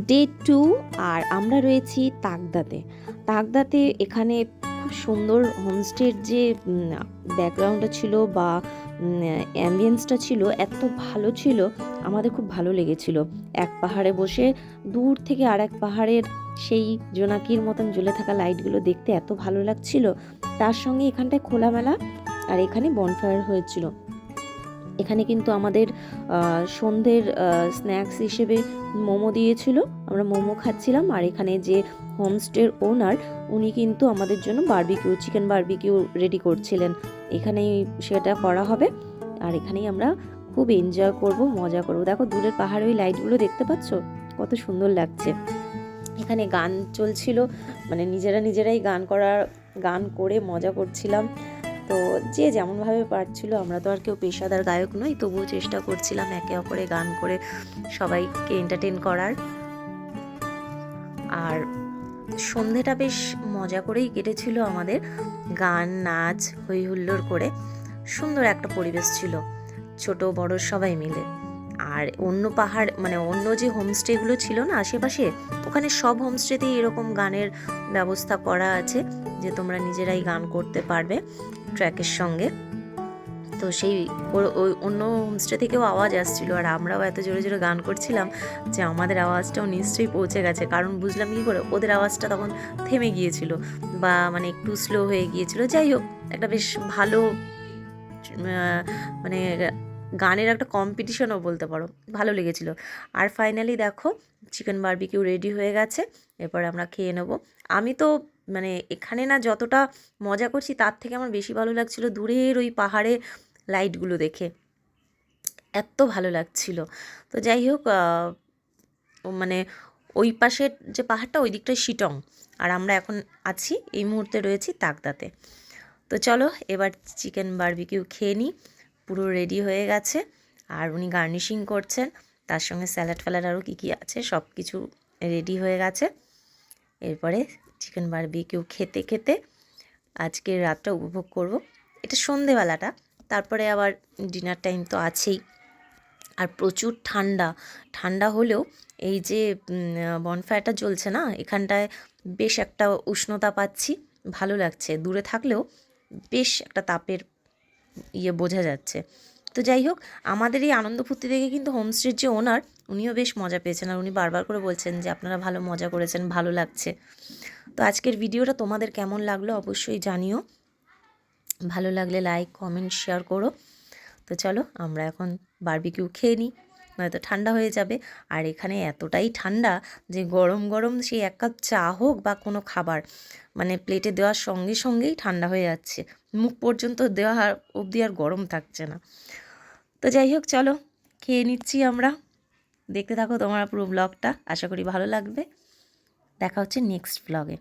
Day 2 আর আমরা রয়েছি তাকদাতে। তাকদাতে এখানে খুব সুন্দর হোমস্টের যে ব্যাকগ্রাউন্ডটা ছিল বা অ্যাম্বিয়েন্সটা ছিল এত ভালো ছিল, আমাদের খুব ভালো লেগেছিল। এক পাহাড়ে বসে দূর থেকে আর এক পাহাড়ের সেই জোনাকির মতন জ্বলে থাকা লাইটগুলো দেখতে এত ভালো লাগছিল। তার সঙ্গে এখানটায় খোলামেলা, আর এখানে বনফায়ার হয়েছিল। এখানে কিন্তু আমাদের সন্ধ্যের স্ন্যাক্স হিসেবে মোমো দিয়েছিল, আমরা মোমো খাচ্ছিলাম। আর এখানে যে হোমস্টের ওনার, উনি কিন্তু আমাদের জন্য চিকেন বারবিকিউ রেডি করছিলেন। এখানেই সেটা করা হবে, আর এখানেই আমরা খুব এনজয় করব, মজা করব। দেখো দূরের পাহাড়ে ওই লাইটগুলো দেখতে পাচ্ছ, কত সুন্দর লাগছে। এখানে গান চলছিল, মানে নিজেরাই গান করে মজা করছিলাম। তো যে যেমনভাবে পারছিল, আমরা তো আর কেউ পেশাদার গায়ক নই, তবুও চেষ্টা করছিলাম একে অপরে গান করে সবাইকে এন্টারটেন করার। আর সন্ধেটা বেশ মজা করেই কেটেছিল আমাদের, গান নাচ হই হুল্লোড় করে। সুন্দর একটা পরিবেশ ছিল, ছোট বড় সবাই মিলে। আর অন্য পাহাড়, মানে অন্য যে হোমস্টেগুলো ছিল না আশেপাশে, ওখানে সব হোমস্টেতেই এরকম গানের ব্যবস্থা করা আছে যে তোমরা নিজেরাই গান করতে পারবে ট্র্যাকের সঙ্গে। তো সেই ওই অন্য হোমস্টে থেকেও আওয়াজ আসছিল, আর আমরাও এত জোরে জোরে গান করছিলাম যে আমাদের আওয়াজটাও নিশ্চয়ই পৌঁছে গেছে। কারণ বুঝলাম কী করে, ওদের আওয়াজটা তখন থেমে গিয়েছিল বা মানে একটু স্লো হয়ে গিয়েছিল। যাই হোক, একটা বেশ ভালো মানে গানের একটা কম্পিটিশনও বলতে পারো, ভালো লেগেছিল। আর ফাইনালি দেখো চিকেন বারবিকিউ রেডি হয়ে গেছে, এরপর আমরা খেয়ে নেবো। আমি তো মানে এখানে না যতটা মজা করছি, তার থেকে আমার বেশি ভালো লাগছিল দূরের ওই পাহাড়ে লাইটগুলো দেখে, এত ভালো লাগছিল। তো যাই হোক, মানে ওই পাশের যে পাহাড়টা, ওই দিকটায় শিটং, আর আমরা এখন আছি এই মুহূর্তে রয়েছি তাকদাতে। তো চলো এবার চিকেন বারবিকিউ খেয়ে নিই। পুরো রেডি হয়ে গেছে, আর উনি গার্নিশিং করছেন, তার সঙ্গে স্যালাড ফ্যালাড আরও কী কী আছে সব কিছু রেডি হয়ে গেছে। এরপরে চিকেন বারবিকিউ খেতে খেতে আজকের রাতটা উপভোগ করব। এটা সন্ধেবেলাটা, তারপরে আবার ডিনার টাইম তো আছেই। আর প্রচুর ঠান্ডা, ঠান্ডা হলেও এই যে বনফায়ারটা জ্বলছে না, এখানটায় বেশ একটা উষ্ণতা পাচ্ছি, ভালো লাগছে। দূরে থাকলেও বেশ একটা তাপের বোঝা যাচ্ছে। তো যাই হোক, আমাদের এই আনন্দ ফুর্তি দেখে কিন্তু হোমস্টের যে ওনার, উনিও বেশ মজা পেয়েছেন, আর উনি বারবার করে বলছেন যে আপনারা ভালো মজা করেছেন, ভালো লাগছে। তো আজকের ভিডিওটা তোমাদের কেমন লাগলো অবশ্যই জানিও, ভালো লাগলে লাইক কমেন্ট শেয়ার করো। তো চলো আমরা এখন বারবিকিউ খেয়ে নিই, নয়তো ঠান্ডা হয়ে যাবে। আর এখানে এতটাই ঠান্ডা যে গরম গরম সেই এক কাপ চা হোক বা কোনো খাবার, মানে প্লেটে দেওয়ার সঙ্গে সঙ্গেই ঠান্ডা হয়ে যাচ্ছে, মুখ পর্যন্ত দেওয়া অবধি আর গরম থাকছে না। তো যাই হোক, চলো খেয়ে নিচ্ছি আমরা। দেখতে থাকো তোমরা পুরো ব্লগটা, আশা করি ভালো লাগবে। দেখা হচ্ছে নেক্সট ব্লগে।